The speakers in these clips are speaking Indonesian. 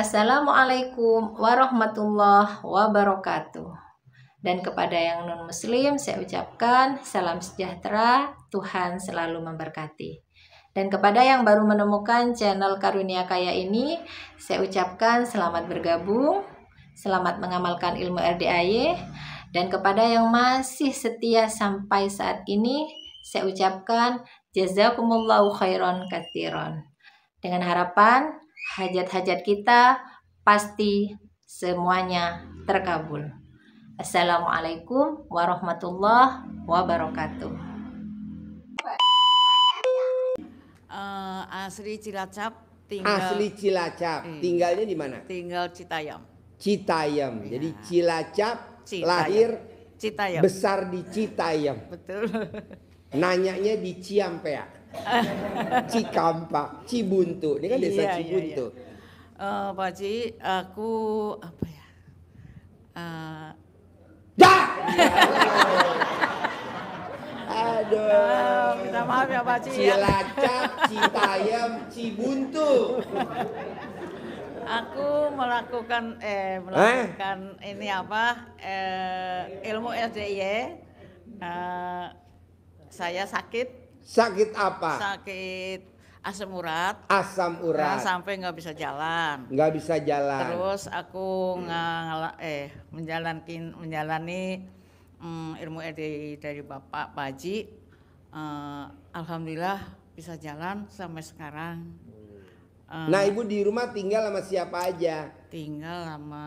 Assalamualaikum warahmatullahi wabarakatuh. Dan kepada yang non-muslim saya ucapkan salam sejahtera, Tuhan selalu memberkati. Dan kepada yang baru menemukan channel Karunia Kaya ini, saya ucapkan selamat bergabung, selamat mengamalkan ilmu RDAY. Dan kepada yang masih setia sampai saat ini, saya ucapkan jazakumullahu khairan katsiran. Dengan harapan hajat-hajat kita pasti semuanya terkabul. Assalamualaikum warahmatullahi wabarakatuh. Asli Cilacap, Asli Cilacap. Tinggalnya di mana? tinggal Citayam. Citayam. Ya. Jadi Cilacap, Citayam. lahir Citayam. besar di Citayam. Betul. Nanyanya di Ciampea, Cikampak, Cibuntu. Ini kan desa Iya, Cibuntu. Pak Haji, aku apa ya? Dah! Aduh. Minta maaf ya Pak Haji. Cilacap, Citayam, Cibuntu. Aku melakukan ini apa? Ilmu SDIY. Saya sakit. Sakit apa? Sakit asam urat. Asam urat. Sampai nggak bisa jalan. Nggak bisa jalan. Terus aku menjalani ilmu dari Bapak Pak Haji. Alhamdulillah bisa jalan sampai sekarang. Nah, Ibu di rumah tinggal sama siapa aja? Tinggal sama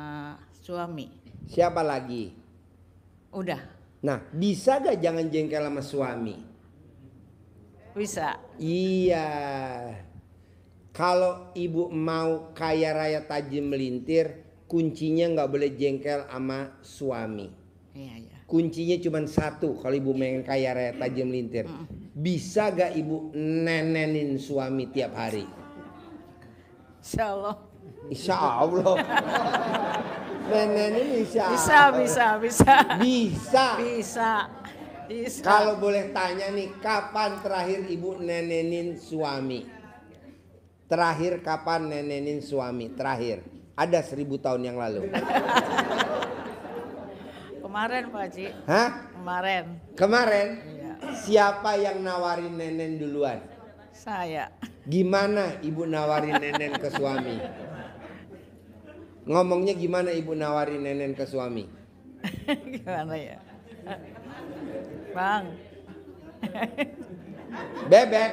suami. Siapa lagi? Udah. Nah, bisa gak jangan jengkel sama suami? Bisa. Iya. Kalau Ibu mau kaya raya tajam melintir, kuncinya nggak boleh jengkel sama suami. Iya. Kuncinya cuma satu kalau Ibu pengen kaya raya tajam melintir. Bisa gak Ibu nenenin suami tiap hari? Insya Allah. Insya Allah. Nenenin insya Allah. Bisa. Kalau boleh tanya nih, kapan terakhir Ibu nenenin suami? Terakhir kapan nenenin suami? Terakhir. Ada 1000 tahun yang lalu. Kemarin Pak Haji. Hah? Kemarin? Iya. Siapa yang nawarin nenen duluan? Saya. Gimana Ibu nawarin nenen ke suami? Ngomongnya gimana Ibu nawarin nenen ke suami? Gimana ya? Bang. Bebek.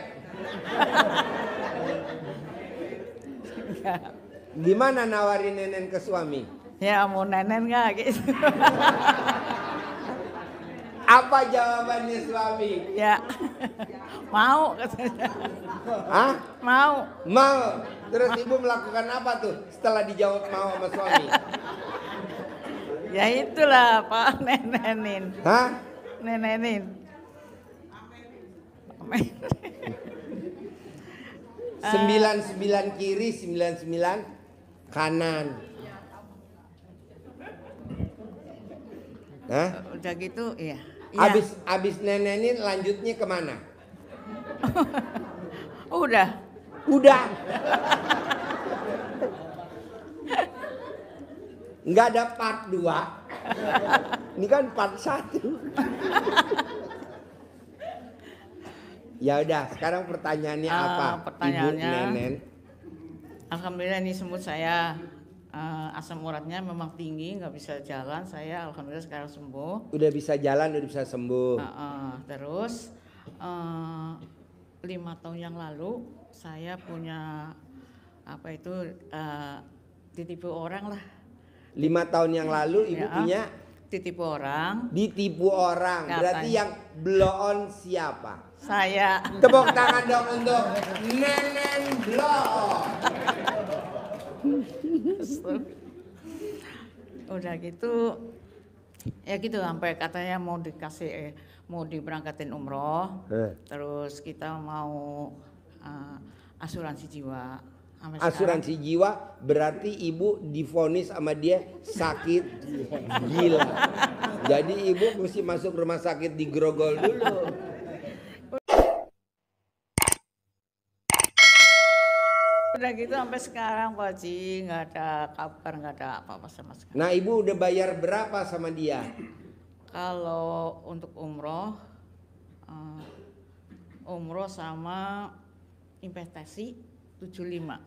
Gimana nawarin nenen ke suami? Ya mau nenen nggak gitu. Apa jawabannya suami? Ya. Mau katanya. Hah? Mau. Terus Ibu melakukan apa tuh setelah dijawab mau sama suami? Ya itulah Pak, nenenin. Hah? Nenenin. 99 kiri, 99 kanan. Hah? Udah gitu, iya. Abis nenenin lanjutnya kemana? Udah. Nggak ada part 2. Ini kan part 1. Ya udah, sekarang pertanyaannya apa? Pertanyaannya, Ibu nenen. Alhamdulillah ini semut saya asam uratnya memang tinggi, nggak bisa jalan. Saya alhamdulillah sekarang sembuh. Udah bisa jalan, udah bisa sembuh. Terus 5 tahun yang lalu saya punya apa itu ditipu orang lah. 5 tahun yang lalu Ibu punya ditipu orang. Ditipu orang. Katanya. Berarti yang blow on siapa? Saya. Tepuk tangan dong untuk Nenen Blow. Udah gitu ya gitu sampai katanya mau diberangkatin umroh. Terus kita mau asuransi jiwa. Asuransi jiwa berarti Ibu divonis sama dia sakit gila. Jadi Ibu mesti masuk rumah sakit di Grogol dulu. Udah gitu sampai sekarang Pak Haji nggak ada kabar, nggak ada apa-apa sama sekali. Nah, Ibu udah bayar berapa sama dia? Kalau untuk umroh sama investasi 75.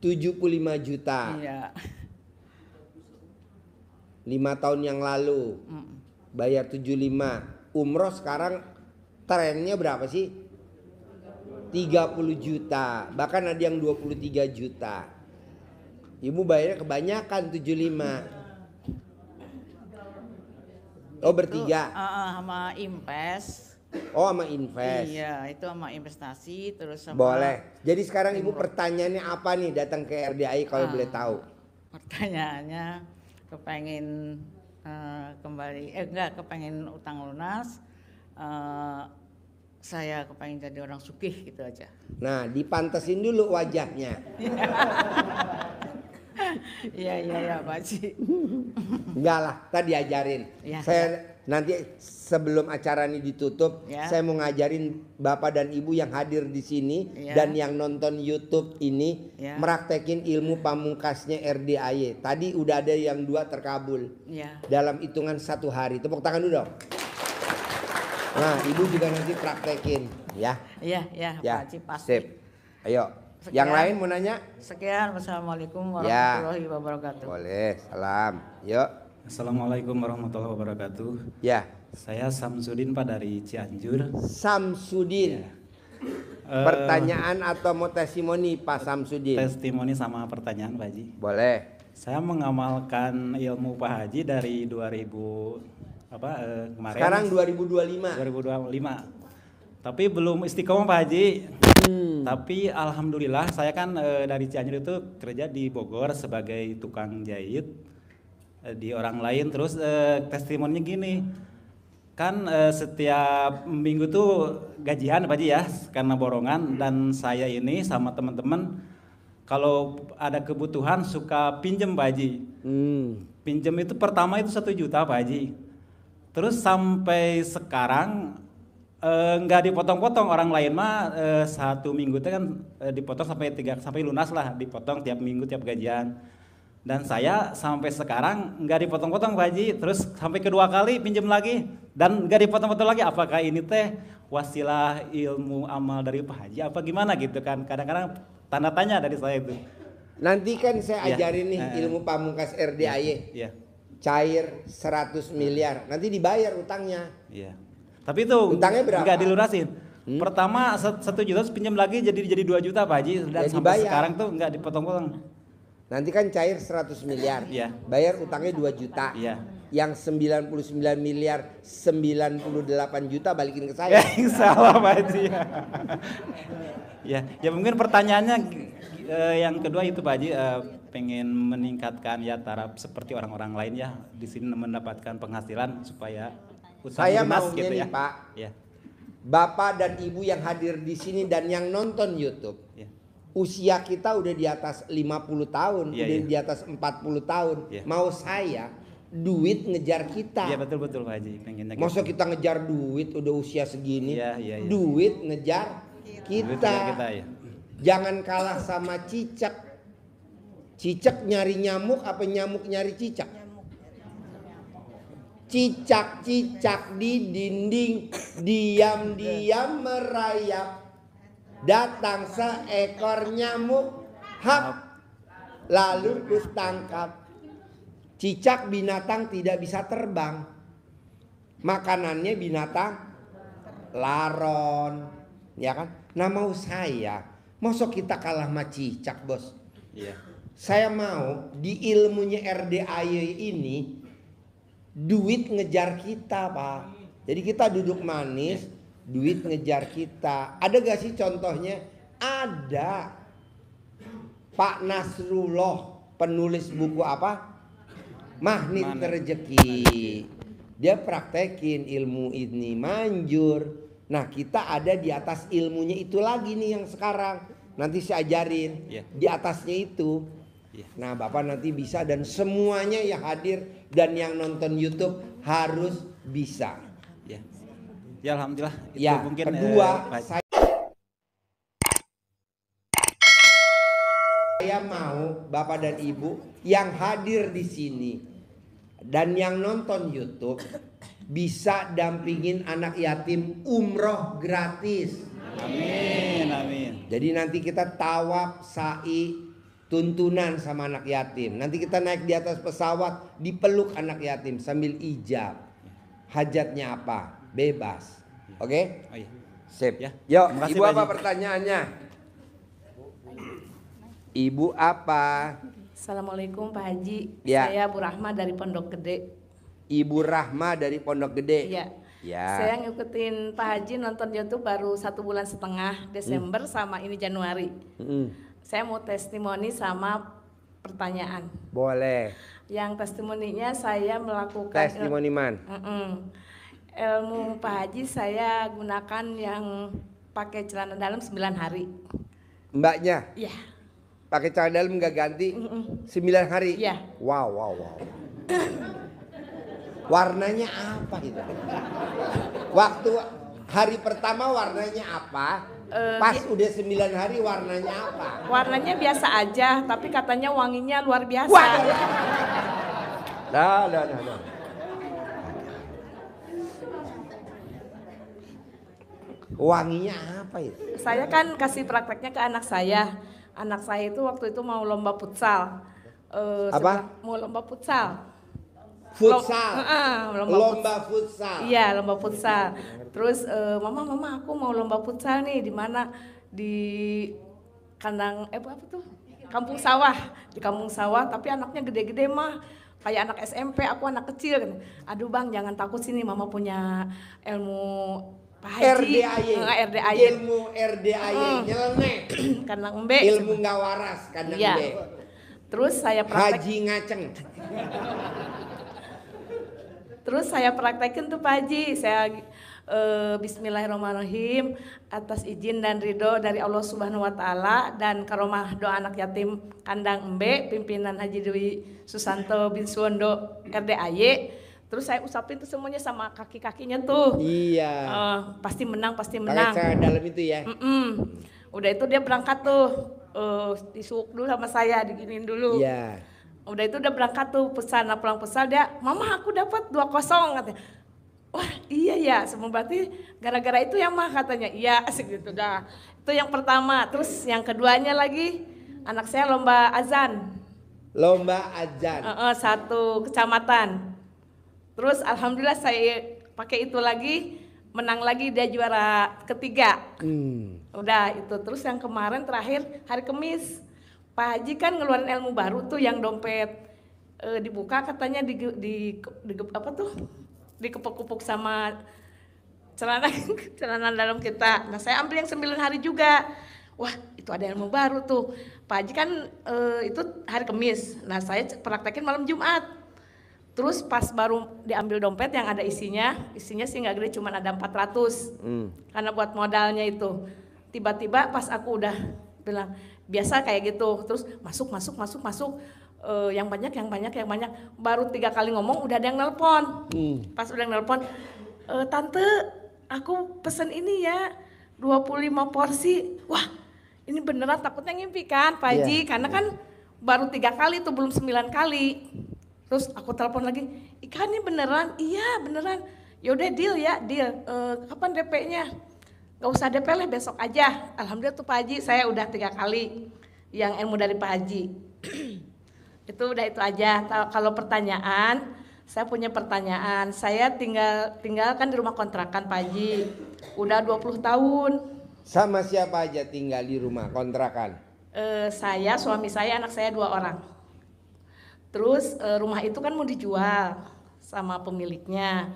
75 juta. Iya. 5 tahun yang lalu bayar 75. Umroh sekarang trennya berapa sih? 30 juta. Bahkan ada yang 23 juta. Ibu bayarnya kebanyakan 75. Oh, bertiga. Sama invest. Oh, sama invest. Iya, itu sama investasi terus sama. Boleh. Jadi sekarang Ibu pertanyaannya apa nih datang ke RDAI kalau boleh tahu? Pertanyaannya kepengen kembali, kepengen utang lunas. Saya kepengen jadi orang sugih gitu aja. Nah, dipantesin dulu wajahnya. Iya Pak Haji. Enggak lah, tadi diajarin. Ya, Saya nanti sebelum acara ini ditutup, ya. saya mau ngajarin Bapak dan Ibu yang hadir di sini Ya. dan yang nonton YouTube ini Ya. meraktekin ilmu pamungkasnya RDAY. Tadi udah ada yang 2 terkabul Ya. dalam hitungan 1 hari. Tepuk tangan dulu dong. Nah, Ibu juga nanti praktekin, ya. Iya Ya, Pak Haji pasti. sip. Ayo, Sekian. yang lain mau nanya? Sekian, wassalamualaikum Ya. warahmatullahi wabarakatuh. Boleh, salam. Yuk, Assalamualaikum warahmatullahi wabarakatuh. ya. Saya Samsudin Pak dari Cianjur. Samsudin. Pertanyaan atau mau testimoni Pak Samsudin? Testimoni sama pertanyaan Pak Haji. Boleh. Saya mengamalkan ilmu Pak Haji dari 2000 kemarin. Sekarang 2025. 2025. Tapi belum istiqomah Pak Haji. Tapi alhamdulillah saya kan dari Cianjur itu kerja di Bogor sebagai tukang jahit di orang lain. Terus testimoninya gini. Kan setiap minggu tuh gajian Pak Haji ya karena borongan, dan saya ini sama teman-teman kalau ada kebutuhan suka pinjem Pak Haji. Pinjem itu pertama itu 1 juta Pak Haji. Terus sampai sekarang nggak dipotong-potong. Orang lain mah 1 minggu itu kan dipotong sampai lunas lah, dipotong tiap minggu tiap gajian. Dan saya sampai sekarang nggak dipotong-potong Pak Haji. Terus sampai kedua kali pinjam lagi dan nggak dipotong-potong lagi. Apakah ini teh wasilah ilmu amal dari Pak Haji apa gimana gitu kan? Kadang-kadang tanda tanya dari saya itu. Nanti kan saya Ya. ajarin nih ilmu pamungkas RDAY. Iya. Cair 100 miliar. Nanti dibayar utangnya. Iya. Tapi itu Utangnya berapa? nggak dilunasin. Pertama 1 juta terus pinjam lagi jadi 2 juta Pak Haji. Dan Ya, sampai dibayar. sekarang tuh nggak dipotong-potong. Nanti kan cair 100 miliar. Iya. Bayar utangnya 2 juta. Iya. Yang 99 miliar 98 juta balikin ke Ya, saya. insya Allah Pak Haji. Ya mungkin pertanyaannya yang kedua itu Pak Haji, pengen meningkatkan ya taraf seperti orang-orang lain ya di sini mendapatkan penghasilan supaya utang Saya lunas maunya gitu nih ya. Pak, Ya. Bapak dan Ibu yang hadir di sini dan yang nonton YouTube. Ya. Usia kita udah di atas 50 tahun, Iya, udah iya. di atas 40 tahun. Iya. Mau saya duit ngejar kita. Iya betul Pak Haji, pengennya gitu. Masa kita ngejar duit udah usia segini? Iya. Duit ngejar Duit kita. kita ya. Jangan kalah sama cicak. Cicak nyari nyamuk apa nyamuk nyari cicak? Cicak-cicak di dinding diam-diam merayap. Datang seekor nyamuk, hap, lalu kutangkap. Cicak binatang tidak bisa terbang. Makanannya binatang laron, ya kan? Nah mau saya, masa kita kalah sama cicak bos? Iya. Saya mau di ilmunya RDAY ini duit ngejar kita Pak. Jadi kita duduk manis, duit ngejar kita. Ada gak sih contohnya? Ada. Pak Nasrullah, penulis buku apa? Magnet Rezeki. Dia praktekin ilmu ini manjur. Nah kita ada di atas ilmunya itu lagi nih yang sekarang. Nanti saya ajarin di atasnya itu. Nah Bapak nanti bisa dan semuanya yang hadir dan yang nonton YouTube harus bisa. Ya alhamdulillah itu Ya mungkin kedua Pak Haji. saya Saya mau Bapak dan Ibu yang hadir di sini dan yang nonton YouTube bisa dampingin anak yatim umroh gratis. Amin, amin. Jadi nanti kita tawaf, sa'i, tuntunan sama anak yatim. Nanti kita naik di atas pesawat, dipeluk anak yatim sambil ijab. Hajatnya apa? Bebas. Oke? Oh, iya. Sip. Ya. Yuk, Terima kasih, Ibu Pak apa Haji. pertanyaannya? Ibu apa? Assalamualaikum Pak Haji. Ya. Saya Bu Rahma dari Pondok Gede. Ibu Rahma dari Pondok Gede. Iya. Ya. Saya ngikutin Pak Haji nonton YouTube baru 1,5 bulan Desember sama ini Januari. Saya mau testimoni sama pertanyaan. Boleh. Yang testimoninya saya melakukan Testimoni man. ilmu Pak Haji saya gunakan yang pakai celana dalam 9 hari. Mbaknya Iya. pakai celana dalam nggak ganti 9 hari. Iya. Wow. Warnanya apa itu? Waktu hari pertama warnanya apa? Pas udah 9 hari warnanya apa? Warnanya biasa aja, tapi katanya wanginya luar biasa. Wah. Dah. Wanginya apa itu? Saya kan kasih prakteknya ke anak saya. Anak saya itu waktu itu mau lomba futsal. Apa? Mau lomba futsal. Futsal. Lomba futsal. Iya, lomba futsal. Terus mama aku mau lomba futsal nih di mana? Di kandang apa tuh? Kampung sawah. Di kampung sawah, tapi anaknya gede-gede mah. Kayak anak SMP, aku anak kecil. Aduh Bang, jangan takut sini, mama punya ilmu Pak Haji. RDAY. Ilmu RDAY nyeleneh. Kandang embe. Ilmu nggak waras kandang Iya. embe. Terus saya praktek. Haji ngaceng. Terus saya praktekin tuh Pak Haji. Saya Bismillahirrahmanirrahim, atas izin dan ridho dari Allah Subhanahu wa taala dan karomah doa anak yatim kandang embe pimpinan Haji Dwi Susanto bin Suwondo RDAY. Terus saya usapin tuh semuanya sama kaki-kakinya tuh. Iya. Pasti menang. Pakai celana dalam itu ya. Udah itu dia berangkat tuh, disuuk dulu sama saya, diginiin dulu. Iya. Udah itu udah berangkat tuh pesan, pulang pesan dia, mama aku dapat 2-0 katanya. Wah iya ya, semua berarti gara-gara itu ya mah katanya. Iya asik gitu dah. Itu yang pertama. Terus yang keduanya lagi anak saya lomba azan. Lomba azan. 1 kecamatan. Terus alhamdulillah saya pakai itu lagi, menang lagi, dia juara ketiga. Udah itu. Terus yang kemarin terakhir hari Kamis, Pak Haji kan ngeluarin ilmu baru tuh yang dompet dibuka katanya di apa tuh? Dikepuk-kepuk sama celana dalam kita. Nah saya ambil yang 9 hari juga. Wah itu ada ilmu baru tuh. Pak Haji kan itu hari Kamis. Nah saya praktekin malam Jumat. Terus pas baru diambil dompet yang ada isinya sih nggak gede, cuma ada 400. Karena buat modalnya itu. Tiba-tiba pas aku udah bilang biasa kayak gitu. Terus masuk. Yang banyak. Baru 3 kali ngomong udah ada yang nelpon. Pas udah nelpon, tante aku pesen ini ya 25 porsi. Wah ini beneran, takutnya ngimpi kan Pak Haji. Karena kan baru 3 kali tuh, belum 9 kali. Terus aku telepon lagi, ikannya beneran? Iya beneran. Yaudah deal. Kapan DP-nya? Gak usah DP lah, besok aja. Alhamdulillah tuh Pak Haji, saya udah 3 kali yang ilmu dari Pak Haji. Itu aja. Kalau pertanyaan, saya punya pertanyaan. Saya tinggal kan di rumah kontrakan Pak Haji. Udah 20 tahun. Sama siapa aja tinggal di rumah kontrakan? Saya, suami saya, anak saya 2 orang. Terus rumah itu kan mau dijual sama pemiliknya.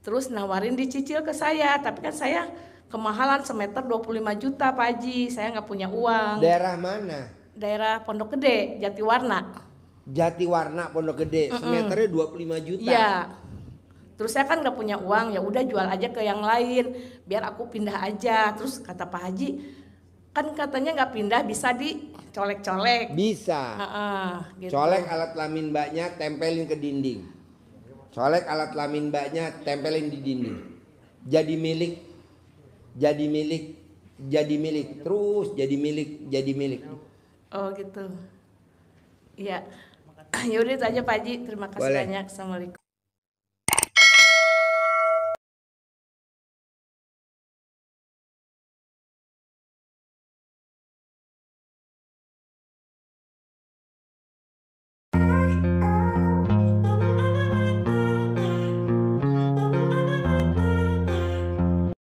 Terus nawarin dicicil ke saya, tapi kan saya kemahalan semeter 25 juta Pak Haji. Saya nggak punya uang. Daerah mana? Daerah Pondok Gede, Jatiwarna. Jatiwarna Pondok Gede, semeternya 25 juta. Iya. Terus saya kan nggak punya uang, ya udah jual aja ke yang lain, biar aku pindah aja. Terus kata Pak Haji, kan katanya nggak pindah, bisa dicolek-colek. Bisa. Gitu. Colek alat kelamin mbaknya, tempelin ke dinding. Colek alat kelamin mbaknya, tempelin di dinding. Jadi milik, terus jadi milik. Oh gitu. Iya. Ya udah itu aja Pak Haji. Terima kasih Boleh. banyak. Assalamualaikum.